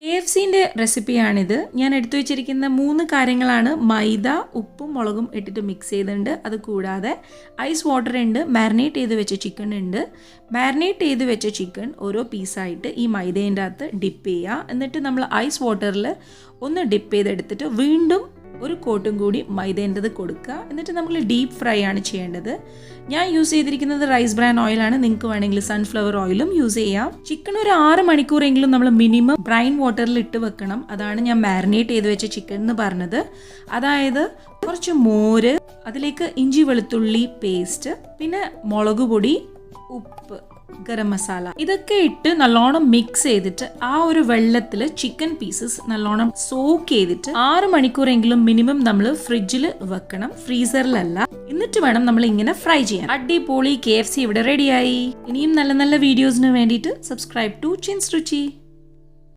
KFCൻ്റെ റെസിപ്പിയാണിത്. ഞാൻ എടുത്തു വെച്ചിരിക്കുന്ന 3 കാര്യങ്ങളാണ്. മൈദ, ഉപ്പും മുളകും ഇട്ടിട്ട് മിക്സ് ചെയ്തിട്ടുണ്ട്. അത് കൂടാതെ ഐസ് വാട്ടർ ഉണ്ട്, മാരിനേറ്റ് ചെയ്ത് വെച്ച ചിക്കൻ ഉണ്ട്. മാരിനേറ്റ് ചെയ്ത് വെച്ച ചിക്കൻ ഓരോ പീസായിട്ട് ഈ മൈദേൻ്റെ അകത്ത് ഡിപ്പ് ചെയ്യുക. എന്നിട്ട് നമ്മൾ ഐസ് വാട്ടറിൽ ഒന്ന് ഡിപ്പ് ചെയ്തെടുത്തിട്ട് വീണ്ടും ഒരു കോട്ടും കൂടി മൈദേൻ്റെത് കൊടുക്കുക. എന്നിട്ട് നമ്മൾ ഡീപ്പ് ഫ്രൈ ആണ് ചെയ്യേണ്ടത്. ഞാൻ യൂസ് ചെയ്തിരിക്കുന്നത് റൈസ് ബ്രാൻ ഓയിലാണ്. നിങ്ങൾക്ക് വേണമെങ്കിൽ സൺഫ്ലവർ ഓയിലും യൂസ് ചെയ്യാം. ചിക്കൻ ഒരു 6 മണിക്കൂറെങ്കിലും നമ്മൾ മിനിമം ബ്രൈൻ വാട്ടറിൽ ഇട്ട് വെക്കണം. അതാണ് ഞാൻ മാരിനേറ്റ് ചെയ്ത് വെച്ച ചിക്കൻ എന്ന് പറഞ്ഞത്. അതായത് കുറച്ച് മോര്, അതിലേക്ക് ഇഞ്ചി വെളുത്തുള്ളി പേസ്റ്റ്, പിന്നെ മുളക് പൊടി, ഉപ്പ്, ഗരം മസാല, ഇതൊക്കെ ഇട്ട് നല്ലോണം മിക്സ് ചെയ്തിട്ട് ആ ഒരു വെള്ളത്തിൽ ചിക്കൻ പീസസ് നല്ലോണം സോക്ക് ചെയ്തിട്ട് 6 മണിക്കൂറെങ്കിലും മിനിമം നമ്മൾ ഫ്രിഡ്ജിൽ വെക്കണം, ഫ്രീസറിലല്ല. എന്നിട്ട് വേണം നമ്മൾ ഇങ്ങനെ ഫ്രൈ ചെയ്യാൻ. അടിപൊളി KFC ഇവിടെ റെഡിയായി. ഇനിയും നല്ല നല്ല വീഡിയോസിന് വേണ്ടിയിട്ട് സബ്സ്ക്രൈബ് ടു ചിൻസ് രുചി.